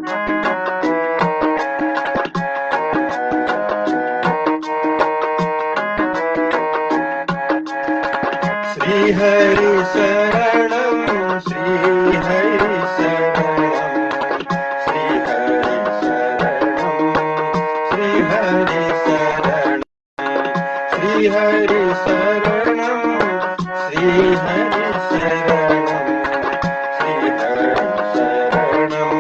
श्रीहरि शरणं श्रीहरि शरणं श्रीहरि शरणं श्रीहरि शरणं श्रीहरि शरणं श्रीहरि शरणं श्रीहरि शरणं।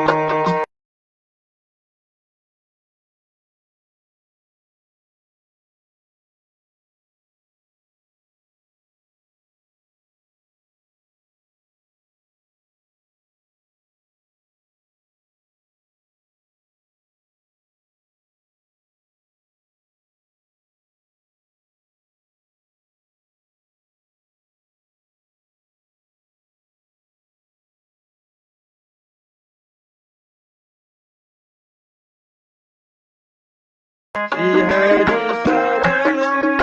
श्रीहरि शरणं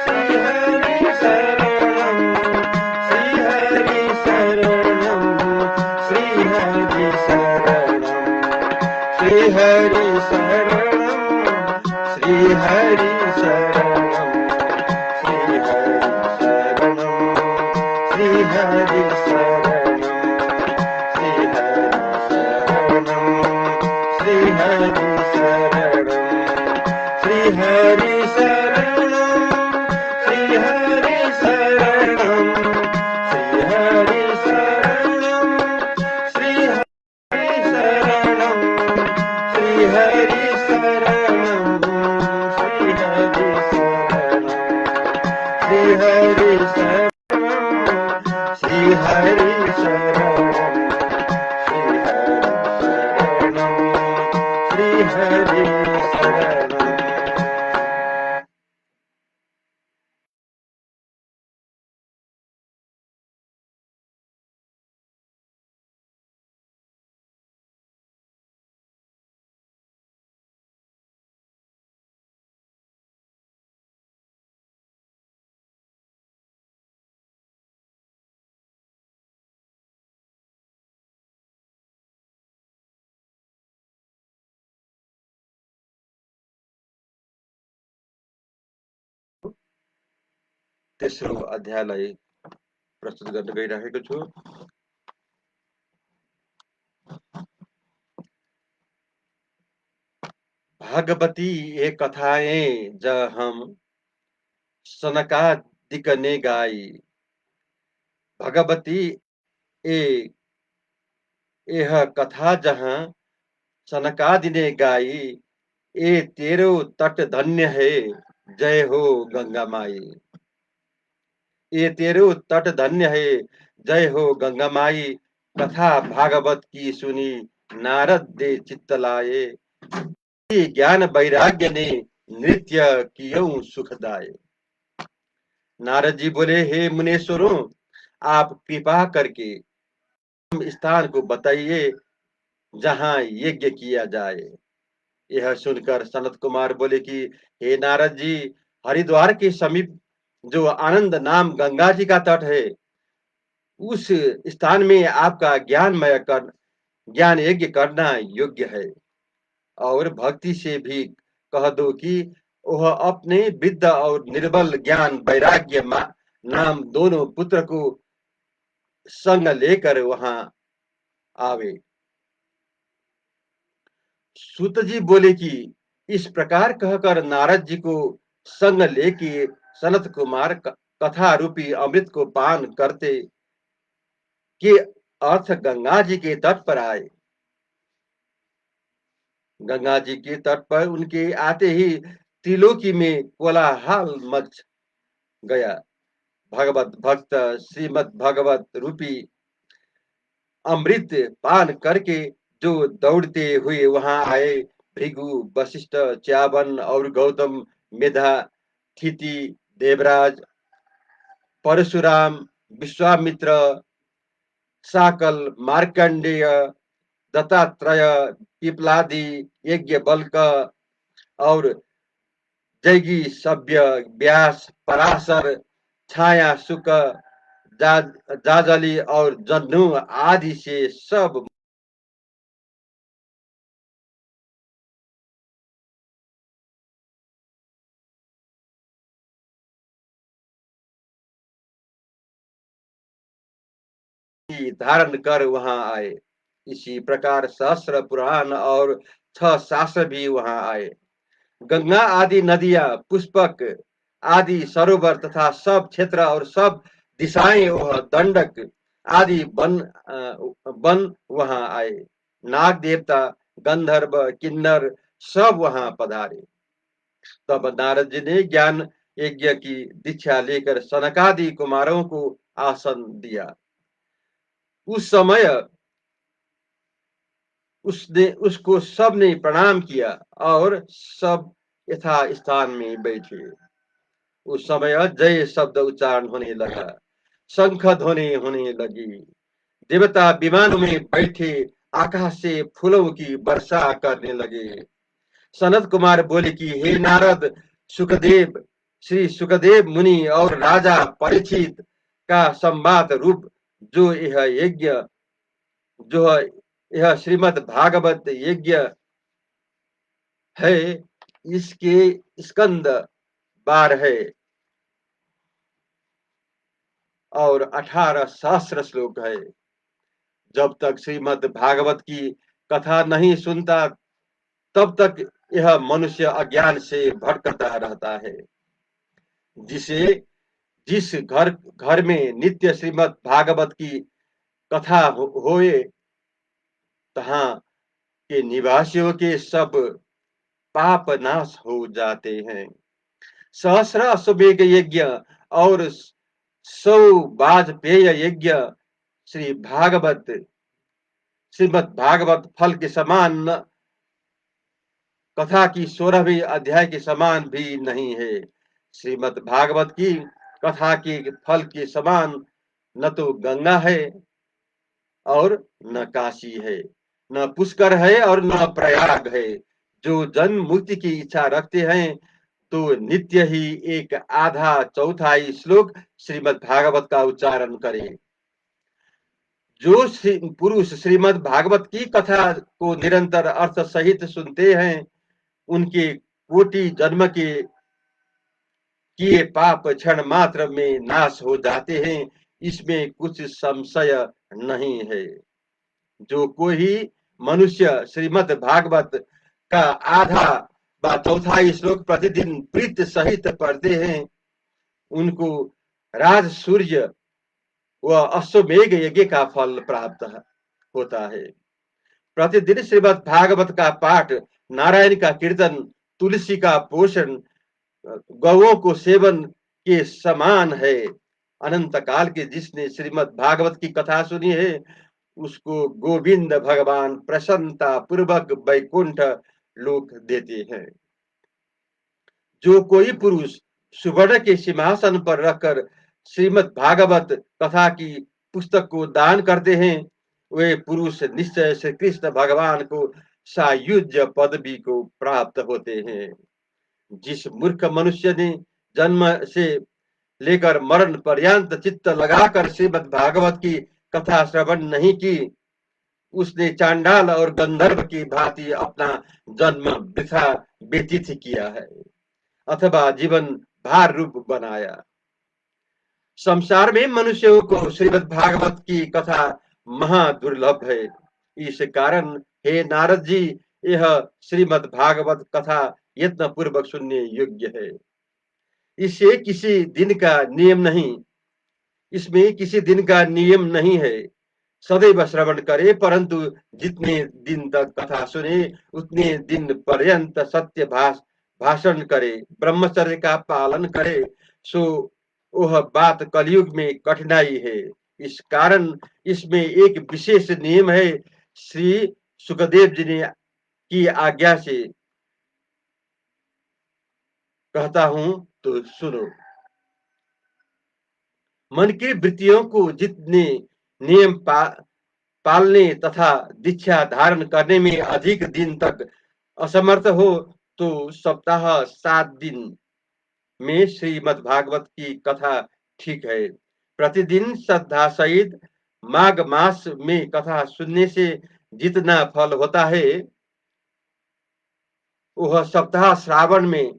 श्रीहरि शरणं श्रीहरि शरणं श्रीहरि शरणं श्रीहरि शरणं श्रीहरि शरणं श्रीहरि शरणं श्रीहरि शरणं श्रीहरि शरणं श्रीहरि शरणं श्रीहरि शरणं श्रीहरि शरणं श्रीहरि शरणं श्रीहरि शरणं श्रीहरि शरणं श्रीहरि शरणं श्रीहरि शरणं। तेस्रो अध्यायलाई प्रस्तुत गर्न गइरहेको छु। भागवती ये कथाएं ज हम सनकादिक ने गाई। भगवती ए यह कथा जहां सनकादि ने गाई। ए तेरो तट धन्य है, जय हो गंगा माई। ये तेरो तट धन्य है, जय हो गंगा माई। कथा भागवत की सुनी, नारद दे चित्त लाए। ज्ञान वैराग्य ने नृत्य कियो सुखदाय। नारद जी बोले, हे मुनेश्वरों, आप कृपा करके स्थान को बताइए जहां यज्ञ किया जाए। यह सुनकर सनत कुमार बोले कि हे नारद जी, हरिद्वार के समीप जो आनंद नाम गंगा जी का तट है, उस स्थान में आपका ज्ञान यज्ञ करना योग्य है। और भक्ति से भी कह दो कि वह अपने वृद्ध और निर्बल ज्ञान वैराग्य नाम दोनों पुत्र को संग लेकर वहां आवे। सूत जी बोले कि इस प्रकार कहकर नारद जी को संग लेके सनत कुमार कथा रूपी अमृत को पान करते के अर्थ गंगा जी के तट पर आए। गंगा जी के तट पर उनके आते ही त्रिलोकी में कोलाहल मच गया। भगवत भक्त श्रीमद भगवत रूपी अमृत पान करके जो दौड़ते हुए वहां आए, भृगु, वशिष्ठ, च्यवन और गौतम, मेधा, थिति, देवराज, परशुराम, विश्वामित्र, साकल, मार्कंडेय, दत्तात्रेय, पिपलादि, यज्ञवल्क और जैगी, सभ्य, व्यास, पराशर, छाया सुक, जाजली और जन्नु आदि से सब की धारण कर वहां आए। इसी प्रकार सहस्त्र पुराण और 6 शास्त्र भी वहां आए। गंगा आदि नदियां, पुष्पक आदि सरोवर तथा सब क्षेत्र और सब दिशाएं वह दंडक आदि वन वहां आए। नाग देवता, गंधर्व, किन्नर सब वहां पधारे। तब नारद जी ने ज्ञान यज्ञ की दीक्षा लेकर सनकादि कुमारों को आसन दिया। उस समय उसको सब ने प्रणाम किया और सब यथा स्थान में बैठे। उस समय जय शब्द उच्चारण होने लगा, शंख ध्वनि होने लगी। देवता विमानों में बैठे आकाश से फूलों की वर्षा करने लगे। सनत कुमार बोले कि हे नारद, सुखदेव, श्री सुखदेव मुनि और राजा परीक्षित का संवाद रूप जो जो यह श्रीमद् भागवत यज्ञ है, इसके स्कंद 12 है और 18 सहस्र श्लोक है। जब तक श्रीमद् भागवत की कथा नहीं सुनता तब तक यह मनुष्य अज्ञान से भटकता रहता है। जिसे जिस घर में नित्य श्रीमद् भागवत की कथा होए, तहाँ के निवासियों के सब पाप नाश हो जाते हैं। सहस्र अश्वमेध यज्ञ और 100 वाजपेय यज्ञ श्रीमद् भागवत फल के समान, कथा की 16वीं अध्याय के समान भी नहीं है। श्रीमद् भागवत की कथा के फल के समान न तो गंगा है और न काशी है, न पुष्कर है और न प्रयाग है। जो जन्म मुक्ति की इच्छा रखते हैं तो नित्य ही एक आधा चौथाई श्लोक श्रीमद् भागवत का उच्चारण करें। जो पुरुष श्रीमद् भागवत की कथा को निरंतर अर्थ सहित सुनते हैं, उनके कोटि जन्म के किए पाप क्षण मात्र में नाश हो जाते हैं, इसमें कुछ संशय नहीं है। जो कोई मनुष्य श्रीमद् भागवत का आधा व चौथाई श्लोक प्रतिदिन प्रीत सहित पढ़ते हैं, उनको राज सूर्य व अश्वमेघ यज्ञ का फल प्राप्त होता है। प्रतिदिन श्रीमद् भागवत का पाठ, नारायण का कीर्तन, तुलसी का पोषण, गौओं को सेवन के समान है। अनंत काल के जिसने श्रीमद् भागवत की कथा सुनी है, उसको गोविंद भगवान प्रसन्नता पूर्वक वैकुंठ लोक देते हैं। जो कोई पुरुष सुवर्ण के सिंहासन पर रखकर श्रीमद् भागवत कथा की पुस्तक को दान करते हैं, वे पुरुष निश्चय श्री कृष्ण भगवान को सायुज्य पदवी को प्राप्त होते हैं। जिस मूर्ख मनुष्य ने जन्म से लेकर मरण पर्यंत चित्त लगाकर श्रीमद् भागवत की कथा श्रवण नहीं की, उसने चांडाल और गंधर्व की भांति अपना जन्म वृथा व्यतीत किया है अथवा जीवन भार रूप बनाया। संसार में मनुष्यों को श्रीमद् भागवत की कथा महादुर्लभ है। इस कारण हे नारद जी, यह श्रीमद् भागवत कथा यत्न पूर्वक सुनने योग्य है। इसे किसी दिन का नियम नहीं इसमें किसी दिन का नियम नहीं है। सदैव श्रवण करे, परंतु जितने दिन तक कथा सुने उतने दिन पर्यंत सत्य भाषण करे, ब्रह्मचर्य का पालन करे। सो वह बात कलयुग में कठिनाई है। इस कारण इसमें एक विशेष नियम है। श्री सुखदेव जी ने की आज्ञा से कहता हूं तो सुनो। मन की वृत्तियों को जितने नियम पालने तथा दीक्षा धारण करने में अधिक दिन तक असमर्थ हो, तो सप्ताह 7 दिन में श्रीमद् भागवत की कथा ठीक है। प्रतिदिन श्रद्धा सहित माघ मास में कथा सुनने से जितना फल होता है, वह सप्ताह श्रावण में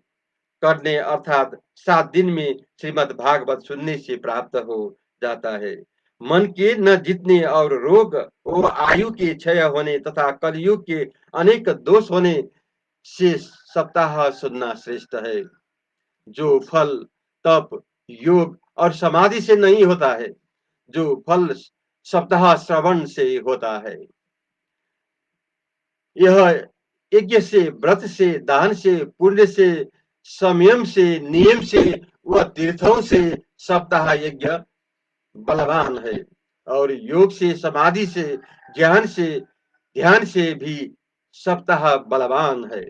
करने अर्थात 7 दिन में श्रीमद् भागवत सुनने से प्राप्त हो जाता है। मन के न जीतने और रोग वो आयु के क्षय होने तथा कलयुग के अनेक दोष होने से सप्ताह सुनना श्रेष्ठ है, जो फल तप योग और समाधि से नहीं होता है, जो फल सप्ताह श्रवण से होता है। यह यज्ञ से, व्रत से, दान से, पुण्य से, संयम से, नियम से व तीर्थों से सप्ताह यज्ञ बलवान है, और योग से, समाधि से, ज्ञान से, ध्यान से भी सप्ताह बलवान है।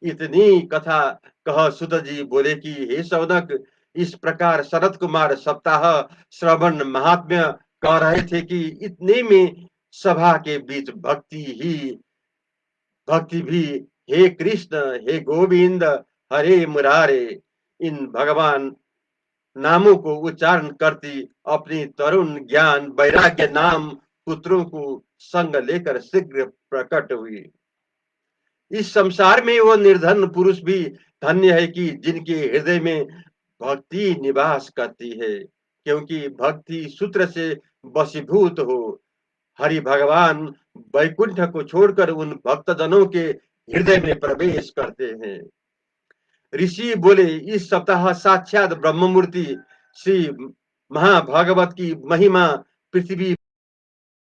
इतनी कथा कह सुत जी बोले कि हे सौनक, इस प्रकार शरत कुमार सप्ताह श्रवण महात्म्य कह रहे थे कि इतने में सभा के बीच भक्ति भी, हे कृष्ण, हे गोविंद, हरे मुरारे, इन भगवान नामों को उच्चारण करती अपनी तरुण ज्ञान वैराग्य नाम पुत्रों को संग लेकर शीघ्र प्रकट हुई। इस संसार में वो निर्धन पुरुष भी धन्य है कि जिनके हृदय में भक्ति निवास करती है, क्योंकि भक्ति सूत्र से वशीभूत हो हरि भगवान वैकुंठ को छोड़कर उन भक्तजनों के हृदय में प्रवेश करते हैं। ऋषि बोले, इस सप्ताह साक्षात ब्रह्ममूर्ति श्री महाभागवत की महिमा पृथ्वी